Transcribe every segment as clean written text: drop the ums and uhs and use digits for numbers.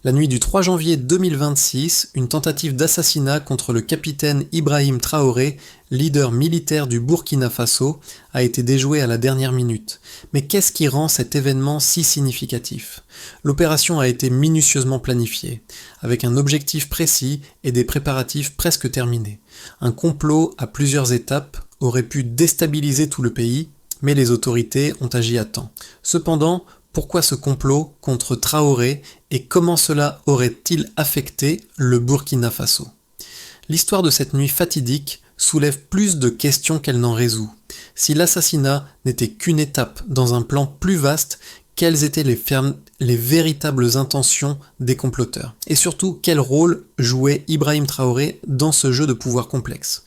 La nuit du 3 janvier 2026, une tentative d'assassinat contre le capitaine Ibrahim Traoré, leader militaire du Burkina Faso, a été déjouée à la dernière minute. Mais qu'est-ce qui rend cet événement si significatif ? L'opération a été minutieusement planifiée, avec un objectif précis et des préparatifs presque terminés. Un complot à plusieurs étapes aurait pu déstabiliser tout le pays, mais les autorités ont agi à temps. Cependant, pourquoi ce complot contre Traoré et comment cela aurait-il affecté le Burkina Faso ? L'histoire de cette nuit fatidique soulève plus de questions qu'elle n'en résout. Si l'assassinat n'était qu'une étape dans un plan plus vaste, quelles étaient les véritables intentions des comploteurs ? Et surtout, quel rôle jouait Ibrahim Traoré dans ce jeu de pouvoir complexe ?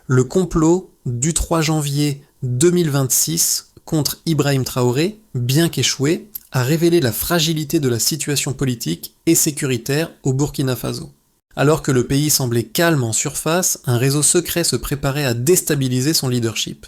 Le complot du 3 janvier 2026 contre Ibrahim Traoré, bien qu'échoué, a révélé la fragilité de la situation politique et sécuritaire au Burkina Faso. Alors que le pays semblait calme en surface, un réseau secret se préparait à déstabiliser son leadership.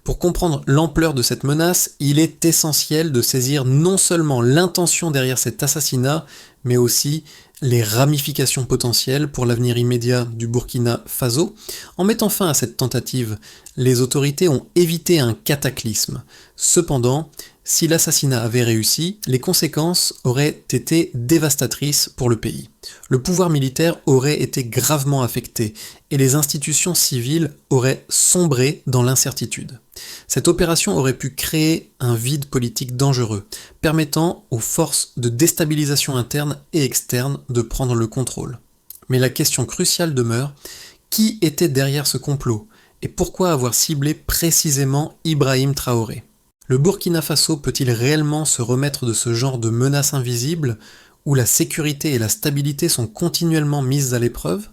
Pour comprendre l'ampleur de cette menace, il est essentiel de saisir non seulement l'intention derrière cet assassinat, mais aussi les ramifications potentielles pour l'avenir immédiat du Burkina Faso. En mettant fin à cette tentative, les autorités ont évité un cataclysme. Cependant, si l'assassinat avait réussi, les conséquences auraient été dévastatrices pour le pays. Le pouvoir militaire aurait été gravement affecté et les institutions civiles auraient sombré dans l'incertitude. Cette opération aurait pu créer un vide politique dangereux, permettant aux forces de déstabilisation interne et externe de prendre le contrôle. Mais la question cruciale demeure, qui était derrière ce complot et pourquoi avoir ciblé précisément Ibrahim Traoré ? Le Burkina Faso peut-il réellement se remettre de ce genre de menace invisible où la sécurité et la stabilité sont continuellement mises à l'épreuve ?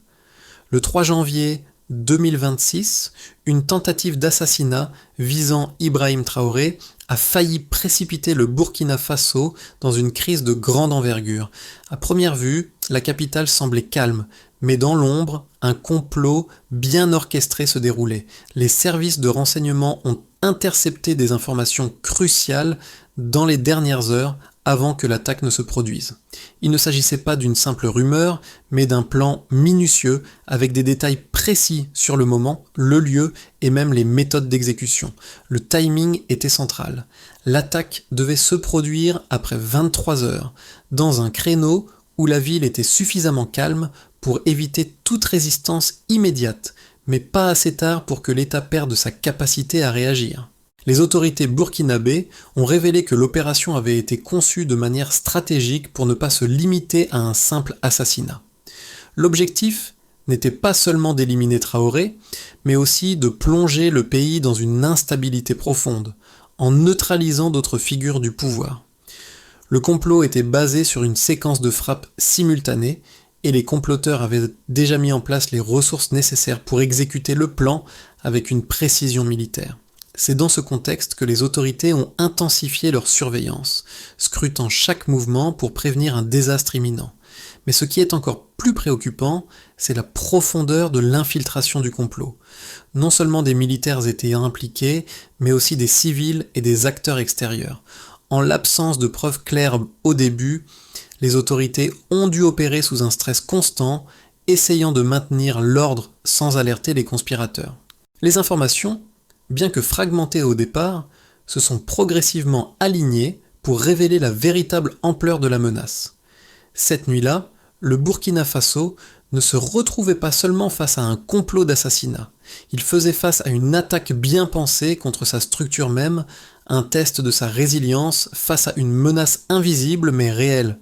Le 3 janvier 2026, une tentative d'assassinat visant Ibrahim Traoré a failli précipiter le Burkina Faso dans une crise de grande envergure. À première vue, la capitale semblait calme, mais dans l'ombre, un complot bien orchestré se déroulait. Les services de renseignement ont intercepté des informations cruciales dans les dernières heures avant que l'attaque ne se produise. Il ne s'agissait pas d'une simple rumeur, mais d'un plan minutieux avec des détails précis sur le moment, le lieu et même les méthodes d'exécution. Le timing était central. L'attaque devait se produire après 23 heures, dans un créneau où la ville était suffisamment calme pour éviter toute résistance immédiate, mais pas assez tard pour que l'État perde sa capacité à réagir. Les autorités burkinabées ont révélé que l'opération avait été conçue de manière stratégique pour ne pas se limiter à un simple assassinat. L'objectif n'était pas seulement d'éliminer Traoré, mais aussi de plonger le pays dans une instabilité profonde, en neutralisant d'autres figures du pouvoir. Le complot était basé sur une séquence de frappes simultanées, et les comploteurs avaient déjà mis en place les ressources nécessaires pour exécuter le plan avec une précision militaire. C'est dans ce contexte que les autorités ont intensifié leur surveillance, scrutant chaque mouvement pour prévenir un désastre imminent. Mais ce qui est encore plus préoccupant, c'est la profondeur de l'infiltration du complot. Non seulement des militaires étaient impliqués, mais aussi des civils et des acteurs extérieurs. En l'absence de preuves claires au début, les autorités ont dû opérer sous un stress constant, essayant de maintenir l'ordre sans alerter les conspirateurs. Les informations, bien que fragmentées au départ, se sont progressivement alignées pour révéler la véritable ampleur de la menace. Cette nuit-là, le Burkina Faso ne se retrouvait pas seulement face à un complot d'assassinat, il faisait face à une attaque bien pensée contre sa structure même, un test de sa résilience face à une menace invisible mais réelle.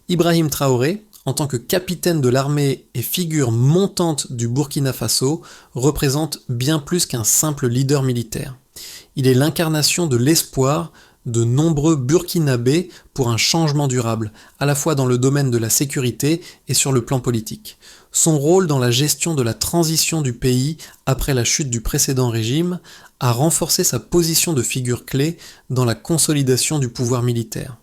Ibrahim Traoré, en tant que capitaine de l'armée et figure montante du Burkina Faso, représente bien plus qu'un simple leader militaire. Il est l'incarnation de l'espoir de nombreux Burkinabés pour un changement durable, à la fois dans le domaine de la sécurité et sur le plan politique. Son rôle dans la gestion de la transition du pays après la chute du précédent régime a renforcé sa position de figure clé dans la consolidation du pouvoir militaire.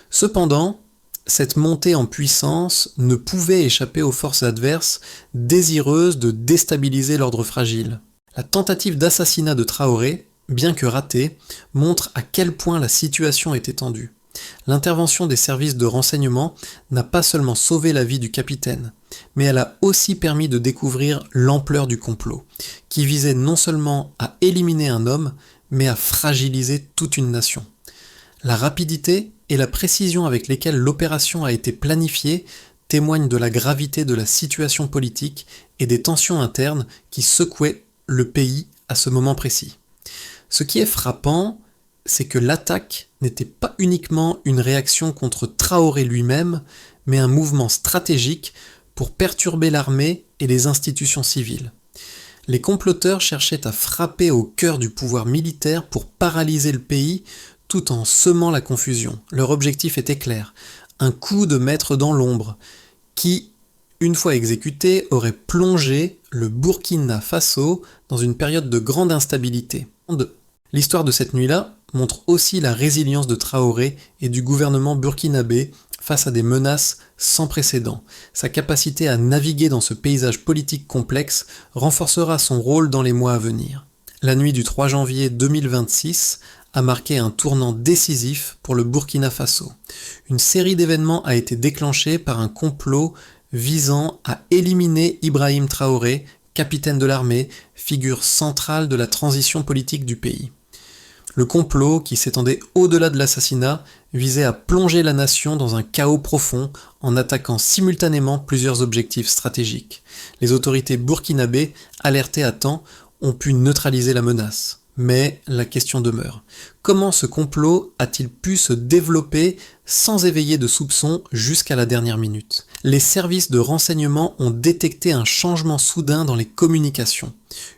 Cependant, cette montée en puissance ne pouvait échapper aux forces adverses désireuses de déstabiliser l'ordre fragile. La tentative d'assassinat de Traoré, bien que ratée, montre à quel point la situation était tendue. L'intervention des services de renseignement n'a pas seulement sauvé la vie du capitaine, mais elle a aussi permis de découvrir l'ampleur du complot, qui visait non seulement à éliminer un homme, mais à fragiliser toute une nation. La rapidité et la précision avec lesquelles l'opération a été planifiée témoignent de la gravité de la situation politique et des tensions internes qui secouaient le pays à ce moment précis. Ce qui est frappant, c'est que l'attaque n'était pas uniquement une réaction contre Traoré lui-même, mais un mouvement stratégique pour perturber l'armée et les institutions civiles. Les comploteurs cherchaient à frapper au cœur du pouvoir militaire pour paralyser le pays tout en semant la confusion. Leur objectif était clair, un coup de maître dans l'ombre, qui, une fois exécuté, aurait plongé le Burkina Faso dans une période de grande instabilité. L'histoire de cette nuit-là montre aussi la résilience de Traoré et du gouvernement burkinabé face à des menaces sans précédent. Sa capacité à naviguer dans ce paysage politique complexe renforcera son rôle dans les mois à venir. La nuit du 3 janvier 2026 a marqué un tournant décisif pour le Burkina Faso. Une série d'événements a été déclenchée par un complot visant à éliminer Ibrahim Traoré, capitaine de l'armée, figure centrale de la transition politique du pays. Le complot, qui s'étendait au-delà de l'assassinat, visait à plonger la nation dans un chaos profond en attaquant simultanément plusieurs objectifs stratégiques. Les autorités burkinabées, alertées à temps, ont pu neutraliser la menace. Mais la question demeure. Comment ce complot a-t-il pu se développer sans éveiller de soupçons jusqu'à la dernière minute ? Les services de renseignement ont détecté un changement soudain dans les communications,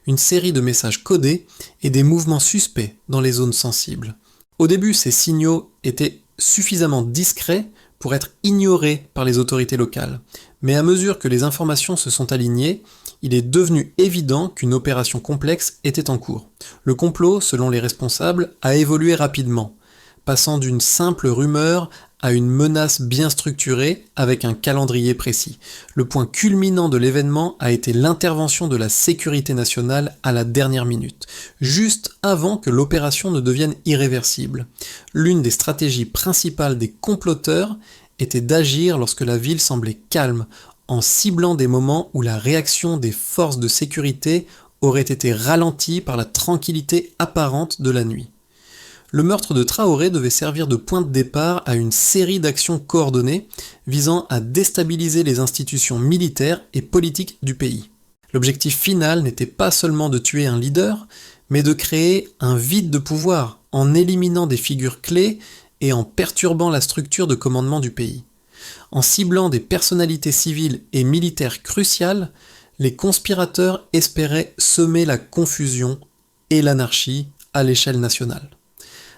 une série de messages codés et des mouvements suspects dans les zones sensibles. Au début, ces signaux étaient suffisamment discrets pour être ignorés par les autorités locales. Mais à mesure que les informations se sont alignées, il est devenu évident qu'une opération complexe était en cours. Le complot, selon les responsables, a évolué rapidement, passant d'une simple rumeur à une menace bien structurée avec un calendrier précis. Le point culminant de l'événement a été l'intervention de la sécurité nationale à la dernière minute, juste avant que l'opération ne devienne irréversible. L'une des stratégies principales des comploteurs était d'agir lorsque la ville semblait calme, en ciblant des moments où la réaction des forces de sécurité aurait été ralentie par la tranquillité apparente de la nuit. Le meurtre de Traoré devait servir de point de départ à une série d'actions coordonnées visant à déstabiliser les institutions militaires et politiques du pays. L'objectif final n'était pas seulement de tuer un leader, mais de créer un vide de pouvoir en éliminant des figures clés et en perturbant la structure de commandement du pays. En ciblant des personnalités civiles et militaires cruciales, les conspirateurs espéraient semer la confusion et l'anarchie à l'échelle nationale.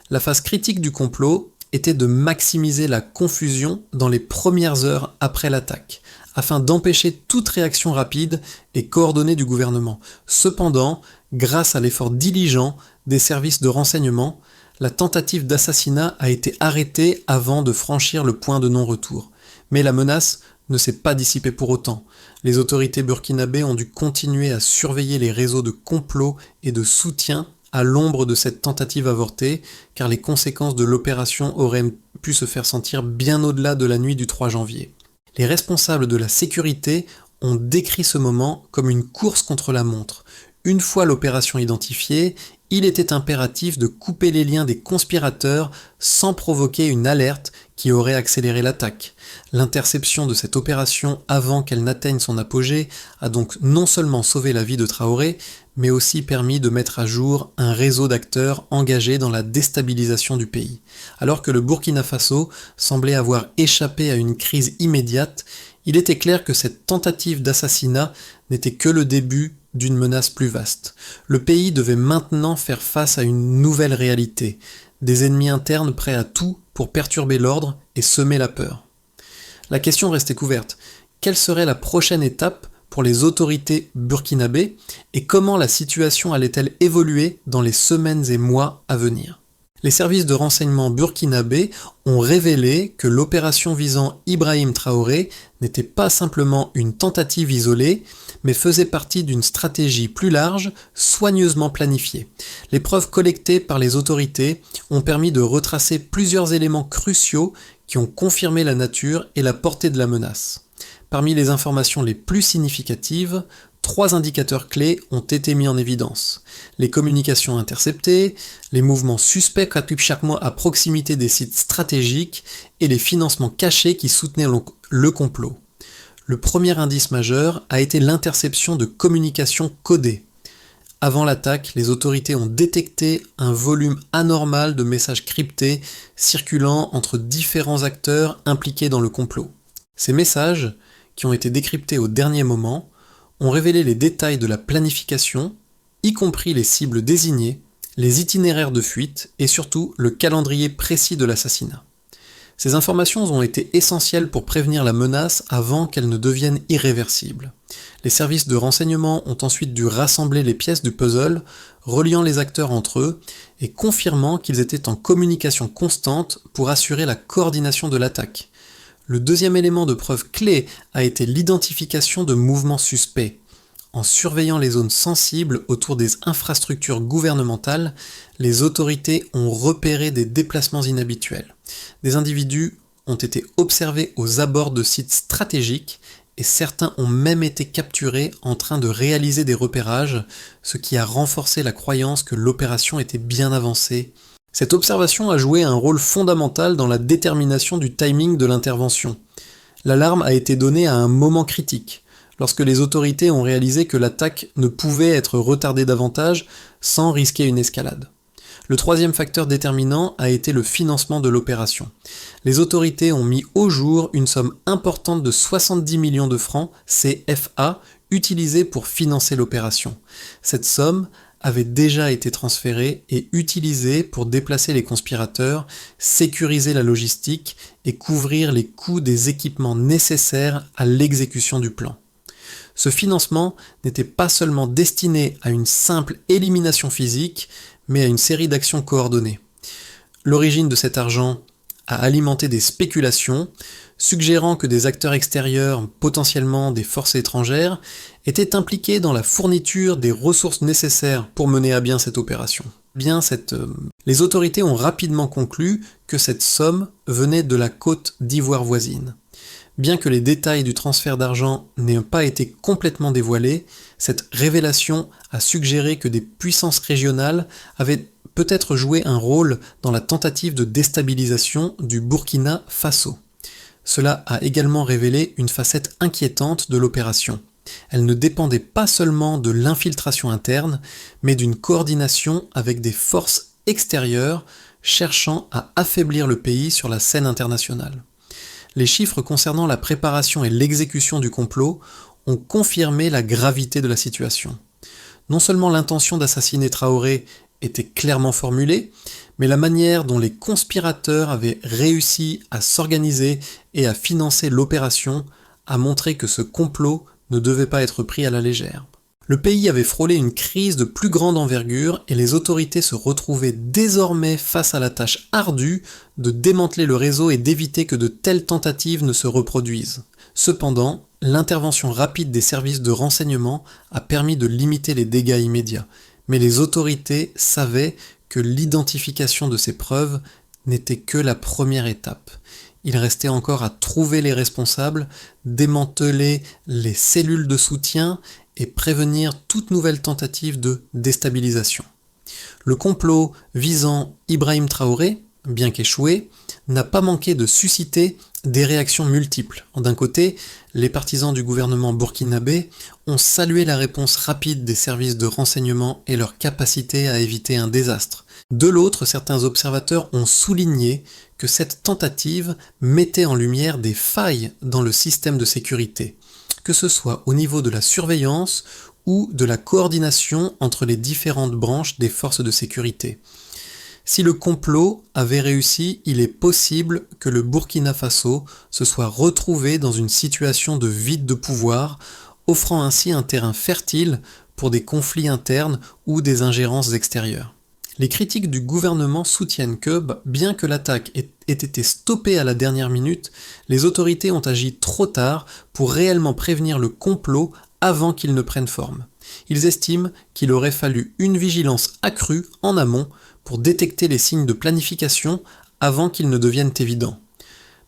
La phase critique du complot était de maximiser la confusion dans les premières heures après l'attaque, afin d'empêcher toute réaction rapide et coordonnée du gouvernement. Cependant, grâce à l'effort diligent des services de renseignement, la tentative d'assassinat a été arrêtée avant de franchir le point de non-retour. Mais la menace ne s'est pas dissipée pour autant. Les autorités burkinabées ont dû continuer à surveiller les réseaux de complot et de soutien à l'ombre de cette tentative avortée, car les conséquences de l'opération auraient pu se faire sentir bien au-delà de la nuit du 3 janvier. Les responsables de la sécurité ont décrit ce moment comme une course contre la montre. Une fois l'opération identifiée, il était impératif de couper les liens des conspirateurs sans provoquer une alerte qui aurait accéléré l'attaque. L'interception de cette opération avant qu'elle n'atteigne son apogée a donc non seulement sauvé la vie de Traoré, mais aussi permis de mettre à jour un réseau d'acteurs engagés dans la déstabilisation du pays. Alors que le Burkina Faso semblait avoir échappé à une crise immédiate, il était clair que cette tentative d'assassinat n'était que le début d'une menace plus vaste. Le pays devait maintenant faire face à une nouvelle réalité, des ennemis internes prêts à tout pour perturber l'ordre et semer la peur. La question restait couverte. Quelle serait la prochaine étape pour les autorités burkinabées et comment la situation allait-elle évoluer dans les semaines et mois à venir ? Les services de renseignement burkinabés ont révélé que l'opération visant Ibrahim Traoré n'était pas simplement une tentative isolée, mais faisait partie d'une stratégie plus large, soigneusement planifiée. Les preuves collectées par les autorités ont permis de retracer plusieurs éléments cruciaux qui ont confirmé la nature et la portée de la menace. Parmi les informations les plus significatives, 3 indicateurs clés ont été mis en évidence. Les communications interceptées, les mouvements suspects chaque mois à proximité des sites stratégiques et les financements cachés qui soutenaient le complot. Le premier indice majeur a été l'interception de communications codées. Avant l'attaque, les autorités ont détecté un volume anormal de messages cryptés circulant entre différents acteurs impliqués dans le complot. Ces messages, qui ont été décryptés au dernier moment, ont révélé les détails de la planification, y compris les cibles désignées, les itinéraires de fuite et surtout le calendrier précis de l'assassinat. Ces informations ont été essentielles pour prévenir la menace avant qu'elle ne devienne irréversible. Les services de renseignement ont ensuite dû rassembler les pièces du puzzle, reliant les acteurs entre eux et confirmant qu'ils étaient en communication constante pour assurer la coordination de l'attaque. Le deuxième élément de preuve clé a été l'identification de mouvements suspects. En surveillant les zones sensibles autour des infrastructures gouvernementales, les autorités ont repéré des déplacements inhabituels. Des individus ont été observés aux abords de sites stratégiques et certains ont même été capturés en train de réaliser des repérages, ce qui a renforcé la croyance que l'opération était bien avancée. Cette observation a joué un rôle fondamental dans la détermination du timing de l'intervention. L'alarme a été donnée à un moment critique, lorsque les autorités ont réalisé que l'attaque ne pouvait être retardée davantage sans risquer une escalade. Le troisième facteur déterminant a été le financement de l'opération. Les autorités ont mis au jour une somme importante de 70 millions de francs CFA utilisée pour financer l'opération. Cette somme avait déjà été transférée et utilisée pour déplacer les conspirateurs, sécuriser la logistique et couvrir les coûts des équipements nécessaires à l'exécution du plan. Ce financement n'était pas seulement destiné à une simple élimination physique, mais à une série d'actions coordonnées. L'origine de cet argent a alimenté des spéculations, suggérant que des acteurs extérieurs, potentiellement des forces étrangères, étaient impliqués dans la fourniture des ressources nécessaires pour mener à bien cette opération. Les autorités ont rapidement conclu que cette somme venait de la Côte d'Ivoire voisine. Bien que les détails du transfert d'argent n'aient pas été complètement dévoilés, cette révélation a suggéré que des puissances régionales avaient peut-être joué un rôle dans la tentative de déstabilisation du Burkina Faso. Cela a également révélé une facette inquiétante de l'opération. Elle ne dépendait pas seulement de l'infiltration interne, mais d'une coordination avec des forces extérieures cherchant à affaiblir le pays sur la scène internationale. Les chiffres concernant la préparation et l'exécution du complot ont confirmé la gravité de la situation. Non seulement l'intention d'assassiner Traoré était clairement formulée, mais la manière dont les conspirateurs avaient réussi à s'organiser et à financer l'opération a montré que ce complot ne devait pas être pris à la légère. Le pays avait frôlé une crise de plus grande envergure et les autorités se retrouvaient désormais face à la tâche ardue de démanteler le réseau et d'éviter que de telles tentatives ne se reproduisent. Cependant, l'intervention rapide des services de renseignement a permis de limiter les dégâts immédiats, mais les autorités savaient que l'identification de ces preuves n'était que la première étape. Il restait encore à trouver les responsables, démanteler les cellules de soutien et prévenir toute nouvelle tentative de déstabilisation. Le complot visant Ibrahim Traoré, bien qu'échoué, n'a pas manqué de susciter des réactions multiples. D'un côté, les partisans du gouvernement burkinabé ont salué la réponse rapide des services de renseignement et leur capacité à éviter un désastre. De l'autre, certains observateurs ont souligné que cette tentative mettait en lumière des failles dans le système de sécurité, que ce soit au niveau de la surveillance ou de la coordination entre les différentes branches des forces de sécurité. Si le complot avait réussi, il est possible que le Burkina Faso se soit retrouvé dans une situation de vide de pouvoir, offrant ainsi un terrain fertile pour des conflits internes ou des ingérences extérieures. Les critiques du gouvernement soutiennent que, bien que l'attaque ait été stoppée à la dernière minute, les autorités ont agi trop tard pour réellement prévenir le complot avant qu'il ne prenne forme. Ils estiment qu'il aurait fallu une vigilance accrue en amont pour détecter les signes de planification avant qu'ils ne deviennent évidents.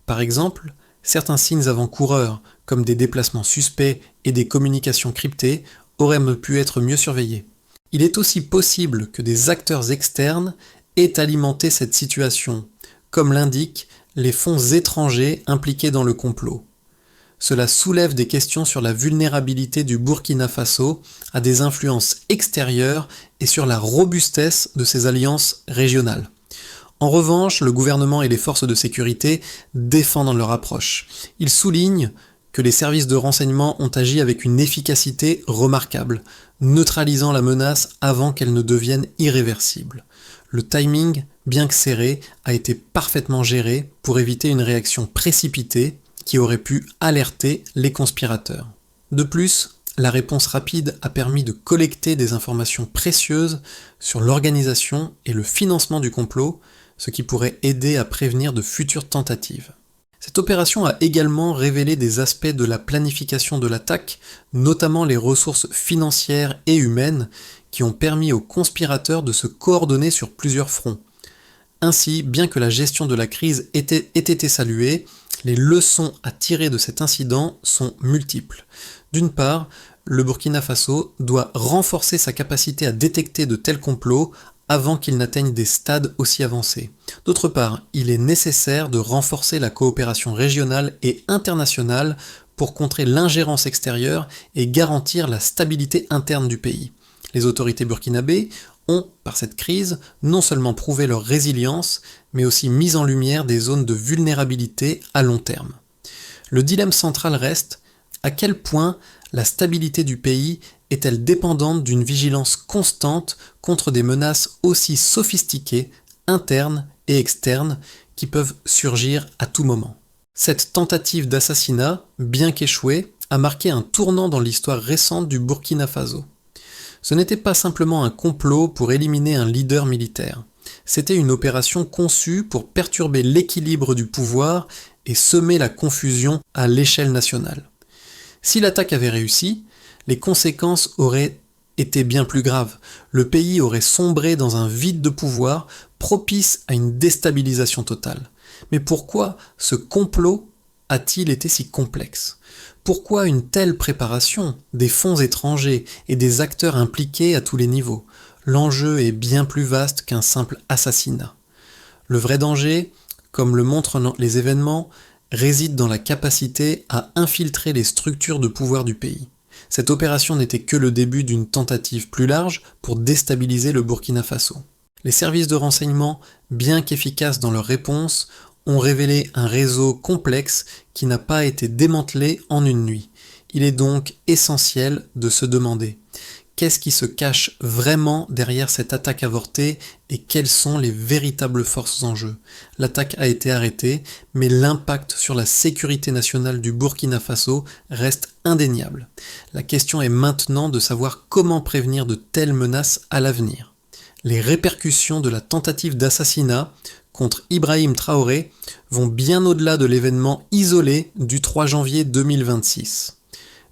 Par exemple, certains signes avant-coureurs, comme des déplacements suspects et des communications cryptées, auraient pu être mieux surveillés. Il est aussi possible que des acteurs externes aient alimenté cette situation, comme l'indiquent les fonds étrangers impliqués dans le complot. Cela soulève des questions sur la vulnérabilité du Burkina Faso à des influences extérieures et sur la robustesse de ses alliances régionales. En revanche, le gouvernement et les forces de sécurité défendent leur approche. Ils soulignent que les services de renseignement ont agi avec une efficacité remarquable, neutralisant la menace avant qu'elle ne devienne irréversible. Le timing, bien que serré, a été parfaitement géré pour éviter une réaction précipitée qui aurait pu alerter les conspirateurs. De plus, la réponse rapide a permis de collecter des informations précieuses sur l'organisation et le financement du complot, ce qui pourrait aider à prévenir de futures tentatives. Cette opération a également révélé des aspects de la planification de l'attaque, notamment les ressources financières et humaines, qui ont permis aux conspirateurs de se coordonner sur plusieurs fronts. Ainsi, bien que la gestion de la crise ait été saluée, les leçons à tirer de cet incident sont multiples. D'une part, le Burkina Faso doit renforcer sa capacité à détecter de tels complots avant qu'ils n'atteignent des stades aussi avancés. D'autre part, il est nécessaire de renforcer la coopération régionale et internationale pour contrer l'ingérence extérieure et garantir la stabilité interne du pays. Les autorités burkinabées ont, par cette crise, non seulement prouvé leur résilience, mais aussi mis en lumière des zones de vulnérabilité à long terme. Le dilemme central reste: à quel point la stabilité du pays est-elle dépendante d'une vigilance constante contre des menaces aussi sophistiquées, internes et externes, qui peuvent surgir à tout moment. Cette tentative d'assassinat, bien qu'échouée, a marqué un tournant dans l'histoire récente du Burkina Faso. Ce n'était pas simplement un complot pour éliminer un leader militaire. C'était une opération conçue pour perturber l'équilibre du pouvoir et semer la confusion à l'échelle nationale. Si l'attaque avait réussi, les conséquences auraient été bien plus graves. Le pays aurait sombré dans un vide de pouvoir propice à une déstabilisation totale. Mais pourquoi ce complot a-t-il été si complexe ? Pourquoi une telle préparation, des fonds étrangers et des acteurs impliqués à tous les niveaux ? L'enjeu est bien plus vaste qu'un simple assassinat. Le vrai danger, comme le montrent les événements, réside dans la capacité à infiltrer les structures de pouvoir du pays. Cette opération n'était que le début d'une tentative plus large pour déstabiliser le Burkina Faso. Les services de renseignement, bien qu'efficaces dans leur réponse, ont révélé un réseau complexe qui n'a pas été démantelé en une nuit. Il est donc essentiel de se demander: qu'est-ce qui se cache vraiment derrière cette attaque avortée et quelles sont les véritables forces en jeu ? L'attaque a été arrêtée, mais l'impact sur la sécurité nationale du Burkina Faso reste indéniable. La question est maintenant de savoir comment prévenir de telles menaces à l'avenir. Les répercussions de la tentative d'assassinat contre Ibrahim Traoré vont bien au-delà de l'événement isolé du 3 janvier 2026.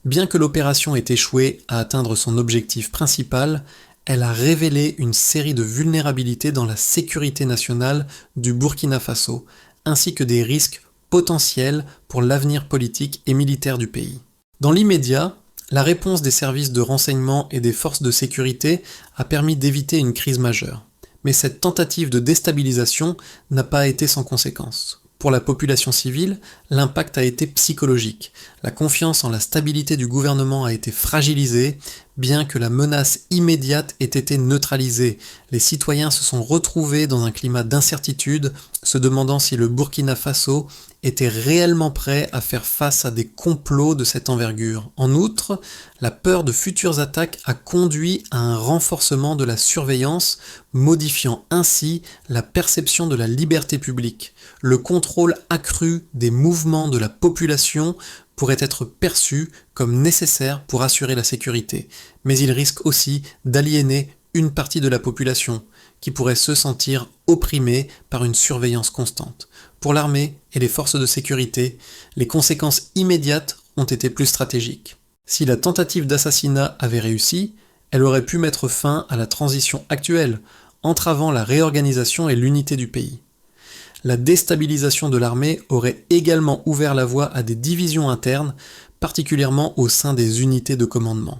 Bien que l'opération ait échoué à atteindre son objectif principal, elle a révélé une série de vulnérabilités dans la sécurité nationale du Burkina Faso, ainsi que des risques potentiels pour l'avenir politique et militaire du pays. Dans l'immédiat, la réponse des services de renseignement et des forces de sécurité a permis d'éviter une crise majeure. Mais cette tentative de déstabilisation n'a pas été sans conséquences. Pour la population civile, l'impact a été psychologique. La confiance en la stabilité du gouvernement a été fragilisée, bien que la menace immédiate ait été neutralisée. Les citoyens se sont retrouvés dans un climat d'incertitude, se demandant si le Burkina Faso était réellement prêt à faire face à des complots de cette envergure. En outre, la peur de futures attaques a conduit à un renforcement de la surveillance, modifiant ainsi la perception de la liberté publique. Le contrôle accru des mouvements de la population pourrait être perçu comme nécessaire pour assurer la sécurité, mais il risque aussi d'aliéner une partie de la population, qui pourraient se sentir opprimés par une surveillance constante. Pour l'armée et les forces de sécurité, les conséquences immédiates ont été plus stratégiques. Si la tentative d'assassinat avait réussi, elle aurait pu mettre fin à la transition actuelle, entravant la réorganisation et l'unité du pays. La déstabilisation de l'armée aurait également ouvert la voie à des divisions internes, particulièrement au sein des unités de commandement.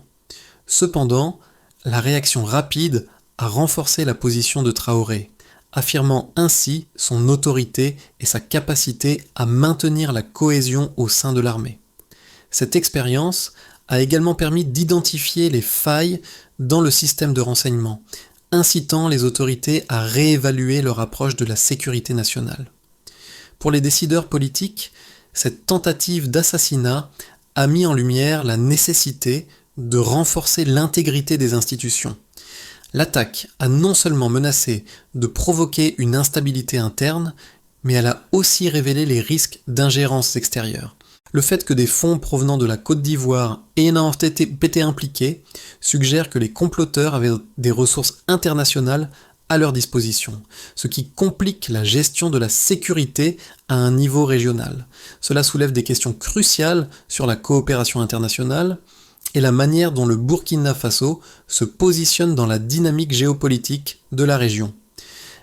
Cependant, la réaction rapide a renforcé la position de Traoré, affirmant ainsi son autorité et sa capacité à maintenir la cohésion au sein de l'armée. Cette expérience a également permis d'identifier les failles dans le système de renseignement, incitant les autorités à réévaluer leur approche de la sécurité nationale. Pour les décideurs politiques, cette tentative d'assassinat a mis en lumière la nécessité de renforcer l'intégrité des institutions. L'attaque a non seulement menacé de provoquer une instabilité interne, mais elle a aussi révélé les risques d'ingérence extérieure. Le fait que des fonds provenant de la Côte d'Ivoire aient été impliqués suggère que les comploteurs avaient des ressources internationales à leur disposition, ce qui complique la gestion de la sécurité à un niveau régional. Cela soulève des questions cruciales sur la coopération internationale et la manière dont le Burkina Faso se positionne dans la dynamique géopolitique de la région.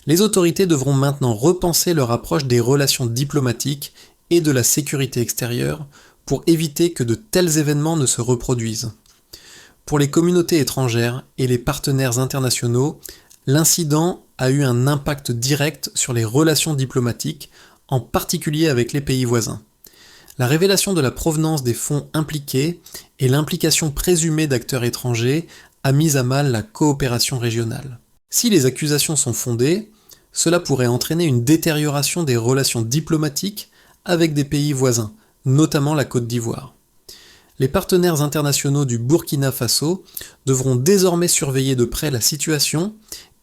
Les autorités devront maintenant repenser leur approche des relations diplomatiques et de la sécurité extérieure pour éviter que de tels événements ne se reproduisent. Pour les communautés étrangères et les partenaires internationaux, l'incident a eu un impact direct sur les relations diplomatiques, en particulier avec les pays voisins. La révélation de la provenance des fonds impliqués et l'implication présumée d'acteurs étrangers a mis à mal la coopération régionale. Si les accusations sont fondées, cela pourrait entraîner une détérioration des relations diplomatiques avec des pays voisins, notamment la Côte d'Ivoire. Les partenaires internationaux du Burkina Faso devront désormais surveiller de près la situation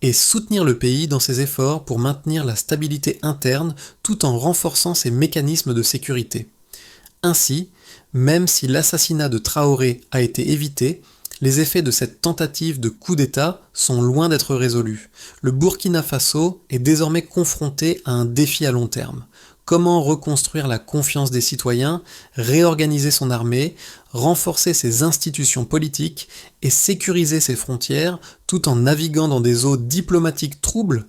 et soutenir le pays dans ses efforts pour maintenir la stabilité interne tout en renforçant ses mécanismes de sécurité. Ainsi, même si l'assassinat de Traoré a été évité, les effets de cette tentative de coup d'État sont loin d'être résolus. Le Burkina Faso est désormais confronté à un défi à long terme. Comment reconstruire la confiance des citoyens, réorganiser son armée, renforcer ses institutions politiques et sécuriser ses frontières tout en naviguant dans des eaux diplomatiques troubles?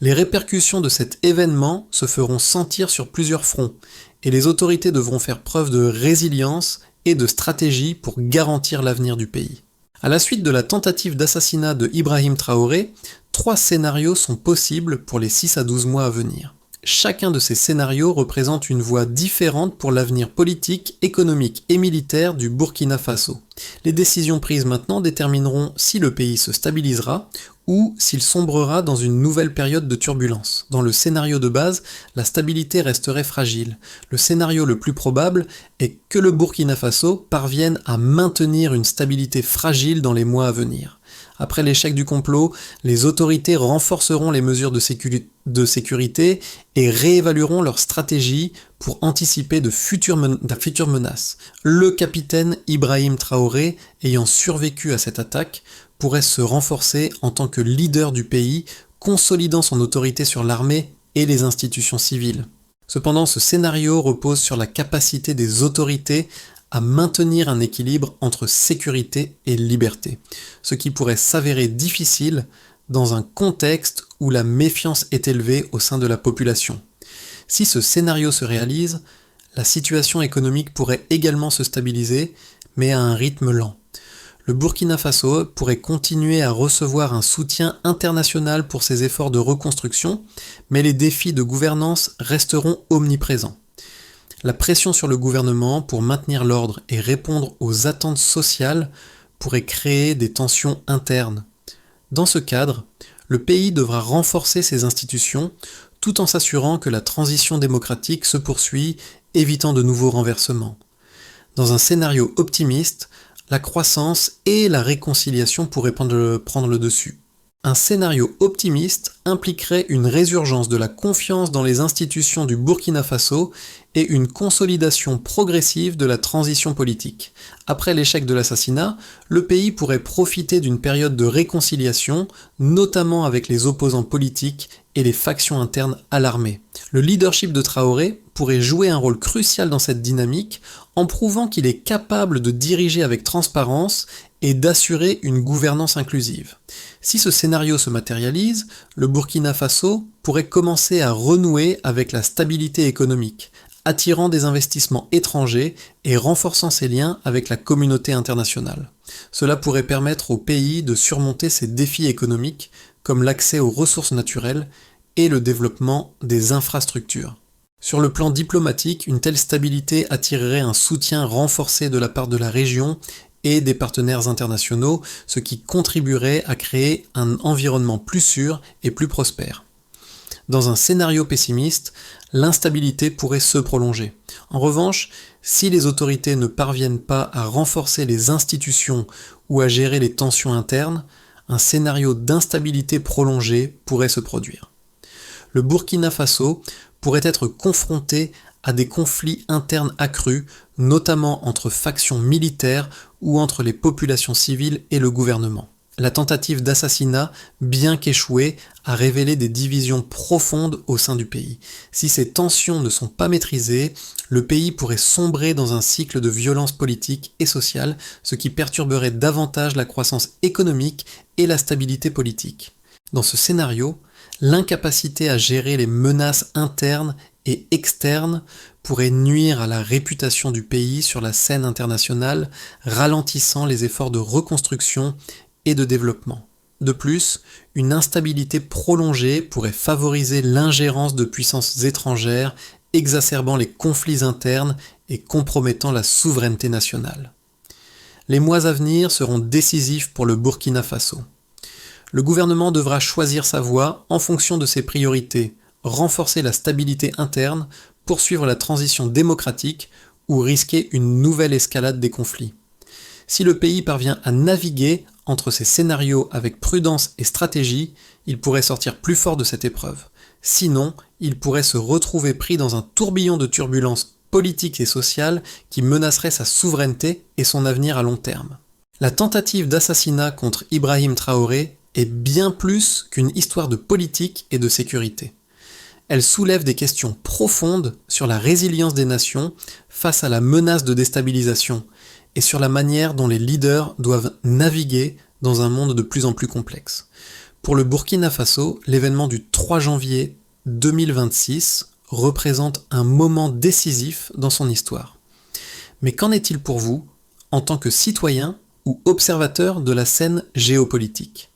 Les répercussions de cet événement se feront sentir sur plusieurs fronts et les autorités devront faire preuve de résilience et de stratégie pour garantir l'avenir du pays. À la suite de la tentative d'assassinat de Ibrahim Traoré, 3 scénarios sont possibles pour les 6 à 12 mois à venir. Chacun de ces scénarios représente une voie différente pour l'avenir politique, économique et militaire du Burkina Faso. Les décisions prises maintenant détermineront si le pays se stabilisera ou s'il sombrera dans une nouvelle période de turbulence. Dans le scénario de base, la stabilité resterait fragile. Le scénario le plus probable est que le Burkina Faso parvienne à maintenir une stabilité fragile dans les mois à venir. Après l'échec du complot, les autorités renforceront les mesures de sécurité et réévalueront leur stratégie pour anticiper de futures menaces. Le capitaine Ibrahim Traoré, ayant survécu à cette attaque, pourrait se renforcer en tant que leader du pays, consolidant son autorité sur l'armée et les institutions civiles. Cependant, ce scénario repose sur la capacité des autorités à maintenir un équilibre entre sécurité et liberté, ce qui pourrait s'avérer difficile dans un contexte où la méfiance est élevée au sein de la population. Si ce scénario se réalise, la situation économique pourrait également se stabiliser, mais à un rythme lent. Le Burkina Faso pourrait continuer à recevoir un soutien international pour ses efforts de reconstruction, mais les défis de gouvernance resteront omniprésents. La pression sur le gouvernement pour maintenir l'ordre et répondre aux attentes sociales pourrait créer des tensions internes. Dans ce cadre, le pays devra renforcer ses institutions tout en s'assurant que la transition démocratique se poursuit, évitant de nouveaux renversements. Dans un scénario optimiste, la croissance et la réconciliation pourraient prendre le dessus. Un scénario optimiste impliquerait une résurgence de la confiance dans les institutions du Burkina Faso et une consolidation progressive de la transition politique. Après l'échec de l'assassinat, le pays pourrait profiter d'une période de réconciliation, notamment avec les opposants politiques et les factions internes à l'armée. Le leadership de Traoré pourrait jouer un rôle crucial dans cette dynamique en prouvant qu'il est capable de diriger avec transparence et d'assurer une gouvernance inclusive. Si ce scénario se matérialise, le Burkina Faso pourrait commencer à renouer avec la stabilité économique, attirant des investissements étrangers et renforçant ses liens avec la communauté internationale. Cela pourrait permettre au pays de surmonter ses défis économiques, comme l'accès aux ressources naturelles et le développement des infrastructures. Sur le plan diplomatique, une telle stabilité attirerait un soutien renforcé de la part de la région et des partenaires internationaux, ce qui contribuerait à créer un environnement plus sûr et plus prospère. Dans un scénario pessimiste, l'instabilité pourrait se prolonger. En revanche, si les autorités ne parviennent pas à renforcer les institutions ou à gérer les tensions internes, un scénario d'instabilité prolongée pourrait se produire. Le Burkina Faso pourrait être confronté à des conflits internes accrus, notamment entre factions militaires ou entre les populations civiles et le gouvernement. La tentative d'assassinat, bien qu'échouée, a révélé des divisions profondes au sein du pays. Si ces tensions ne sont pas maîtrisées, le pays pourrait sombrer dans un cycle de violence politique et sociale, ce qui perturberait davantage la croissance économique et la stabilité politique. Dans ce scénario, l'incapacité à gérer les menaces internes et externes pourrait nuire à la réputation du pays sur la scène internationale, ralentissant les efforts de reconstruction et de développement. De plus, une instabilité prolongée pourrait favoriser l'ingérence de puissances étrangères, exacerbant les conflits internes et compromettant la souveraineté nationale. Les mois à venir seront décisifs pour le Burkina Faso. Le gouvernement devra choisir sa voie en fonction de ses priorités, renforcer la stabilité interne, poursuivre la transition démocratique ou risquer une nouvelle escalade des conflits. Si le pays parvient à naviguer entre ces scénarios avec prudence et stratégie, il pourrait sortir plus fort de cette épreuve. Sinon, il pourrait se retrouver pris dans un tourbillon de turbulences politiques et sociales qui menacerait sa souveraineté et son avenir à long terme. La tentative d'assassinat contre Ibrahim Traoré est bien plus qu'une histoire de politique et de sécurité. Elle soulève des questions profondes sur la résilience des nations face à la menace de déstabilisation et sur la manière dont les leaders doivent naviguer dans un monde de plus en plus complexe. Pour le Burkina Faso, l'événement du 3 janvier 2026 représente un moment décisif dans son histoire. Mais qu'en est-il pour vous, en tant que citoyen ou observateur de la scène géopolitique ?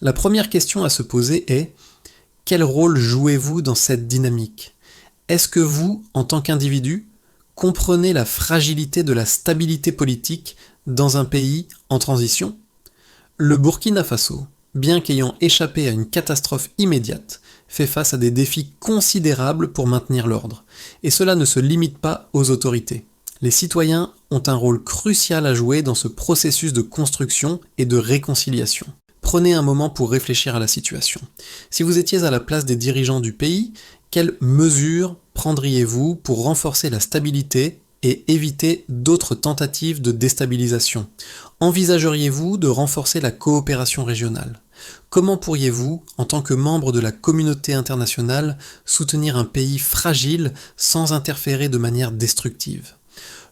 La première question à se poser est: quel rôle jouez-vous dans cette dynamique ? Est-ce que vous, en tant qu'individu, comprenez la fragilité de la stabilité politique dans un pays en transition ? Le Burkina Faso, bien qu'ayant échappé à une catastrophe immédiate, fait face à des défis considérables pour maintenir l'ordre. Et cela ne se limite pas aux autorités. Les citoyens ont un rôle crucial à jouer dans ce processus de construction et de réconciliation. Prenez un moment pour réfléchir à la situation. Si vous étiez à la place des dirigeants du pays, quelles mesures prendriez-vous pour renforcer la stabilité et éviter d'autres tentatives de déstabilisation ? Envisageriez-vous de renforcer la coopération régionale ? Comment pourriez-vous, en tant que membre de la communauté internationale, soutenir un pays fragile sans interférer de manière destructive ?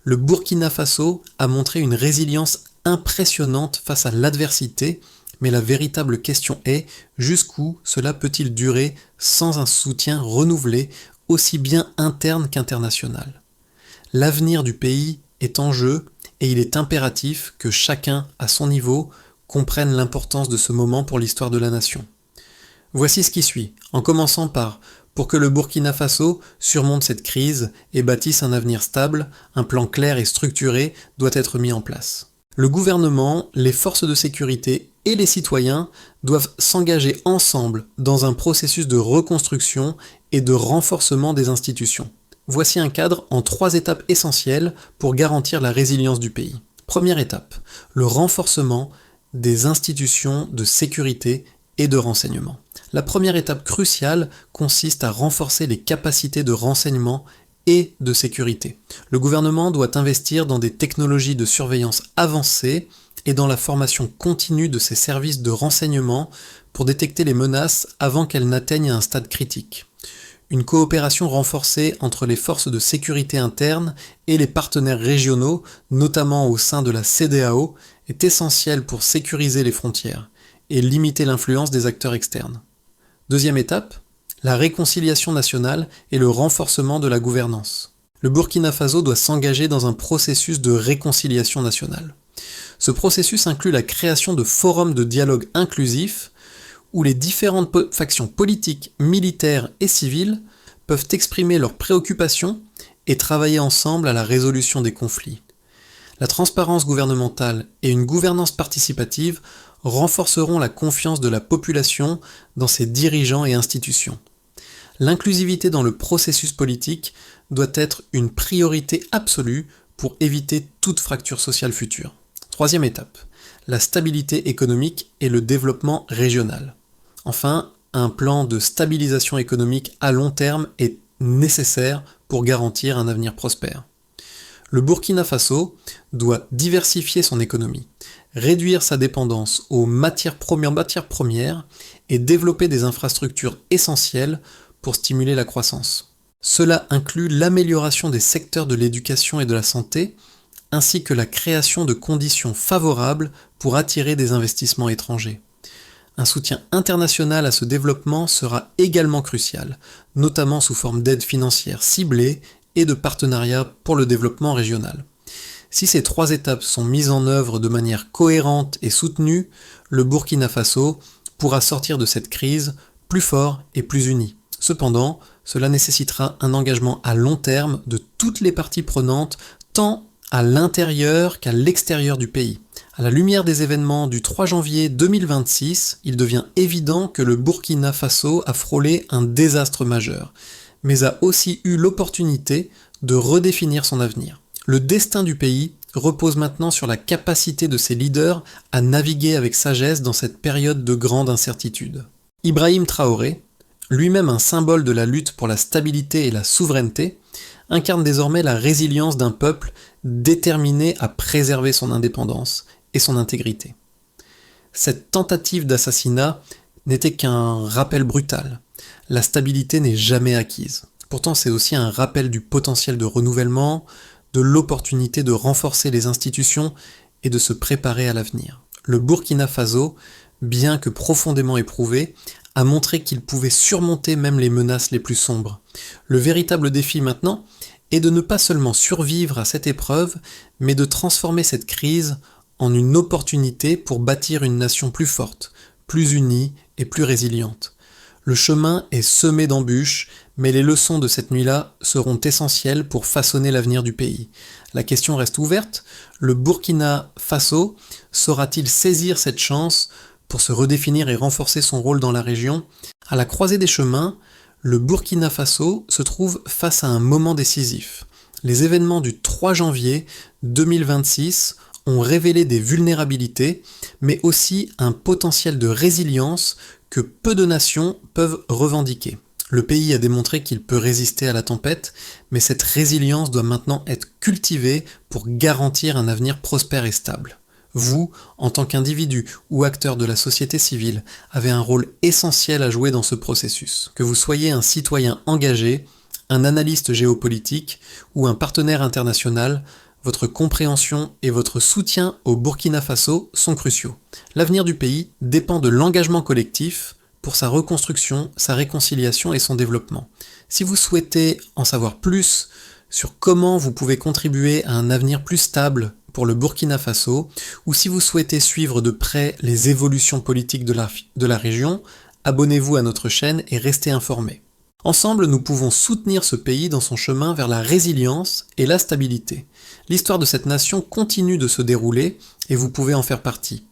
Le Burkina Faso a montré une résilience impressionnante face à l'adversité, mais la véritable question est: jusqu'où cela peut-il durer sans un soutien renouvelé, aussi bien interne qu'international ? L'avenir du pays est en jeu et il est impératif que chacun, à son niveau, comprenne l'importance de ce moment pour l'histoire de la nation. Voici ce qui suit, en commençant par: pour que le Burkina Faso surmonte cette crise et bâtisse un avenir stable, un plan clair et structuré doit être mis en place. Le gouvernement, les forces de sécurité et les citoyens doivent s'engager ensemble dans un processus de reconstruction et de renforcement des institutions. Voici un cadre en 3 étapes essentielles pour garantir la résilience du pays. Première étape, le renforcement des institutions de sécurité et de renseignement. La première étape cruciale consiste à renforcer les capacités de renseignement et de sécurité. Le gouvernement doit investir dans des technologies de surveillance avancées et dans la formation continue de ses services de renseignement pour détecter les menaces avant qu'elles n'atteignent un stade critique. Une coopération renforcée entre les forces de sécurité interne et les partenaires régionaux, notamment au sein de la CEDEAO, est essentielle pour sécuriser les frontières et limiter l'influence des acteurs externes. Deuxième étape, la réconciliation nationale et le renforcement de la gouvernance. Le Burkina Faso doit s'engager dans un processus de réconciliation nationale. Ce processus inclut la création de forums de dialogue inclusif où les différentes factions politiques, militaires et civiles peuvent exprimer leurs préoccupations et travailler ensemble à la résolution des conflits. La transparence gouvernementale et une gouvernance participative renforceront la confiance de la population dans ses dirigeants et institutions. L'inclusivité dans le processus politique doit être une priorité absolue pour éviter toute fracture sociale future. Troisième étape, la stabilité économique et le développement régional. Enfin, un plan de stabilisation économique à long terme est nécessaire pour garantir un avenir prospère. Le Burkina Faso doit diversifier son économie, réduire sa dépendance aux matières premières et développer des infrastructures essentielles pour stimuler la croissance. Cela inclut l'amélioration des secteurs de l'éducation et de la santé, ainsi que la création de conditions favorables pour attirer des investissements étrangers. Un soutien international à ce développement sera également crucial, notamment sous forme d'aides financières ciblées et de partenariats pour le développement régional. Si ces trois étapes sont mises en œuvre de manière cohérente et soutenue, le Burkina Faso pourra sortir de cette crise plus fort et plus uni. Cependant, cela nécessitera un engagement à long terme de toutes les parties prenantes, tant à l'intérieur qu'à l'extérieur du pays. À la lumière des événements du 3 janvier 2026, il devient évident que le Burkina Faso a frôlé un désastre majeur, mais a aussi eu l'opportunité de redéfinir son avenir. Le destin du pays repose maintenant sur la capacité de ses leaders à naviguer avec sagesse dans cette période de grande incertitude. Ibrahim Traoré, lui-même un symbole de la lutte pour la stabilité et la souveraineté, incarne désormais la résilience d'un peuple déterminé à préserver son indépendance et son intégrité. Cette tentative d'assassinat n'était qu'un rappel brutal. La stabilité n'est jamais acquise. Pourtant, c'est aussi un rappel du potentiel de renouvellement, de l'opportunité de renforcer les institutions et de se préparer à l'avenir. Le Burkina Faso, bien que profondément éprouvé, a montré qu'il pouvait surmonter même les menaces les plus sombres. Le véritable défi maintenant est de ne pas seulement survivre à cette épreuve, mais de transformer cette crise en une opportunité pour bâtir une nation plus forte, plus unie et plus résiliente. Le chemin est semé d'embûches, mais les leçons de cette nuit-là seront essentielles pour façonner l'avenir du pays. La question reste ouverte, le Burkina Faso saura-t-il saisir cette chance pour se redéfinir et renforcer son rôle dans la région? À la croisée des chemins, le Burkina Faso se trouve face à un moment décisif. Les événements du 3 janvier 2026 ont révélé des vulnérabilités, mais aussi un potentiel de résilience que peu de nations peuvent revendiquer. Le pays a démontré qu'il peut résister à la tempête, mais cette résilience doit maintenant être cultivée pour garantir un avenir prospère et stable. Vous, en tant qu'individu ou acteur de la société civile, avez un rôle essentiel à jouer dans ce processus. Que vous soyez un citoyen engagé, un analyste géopolitique ou un partenaire international, votre compréhension et votre soutien au Burkina Faso sont cruciaux. L'avenir du pays dépend de l'engagement collectif pour sa reconstruction, sa réconciliation et son développement. Si vous souhaitez en savoir plus sur comment vous pouvez contribuer à un avenir plus stable pour le Burkina Faso, ou si vous souhaitez suivre de près les évolutions politiques de la région, abonnez-vous à notre chaîne et restez informés. Ensemble, nous pouvons soutenir ce pays dans son chemin vers la résilience et la stabilité. L'histoire de cette nation continue de se dérouler et vous pouvez en faire partie.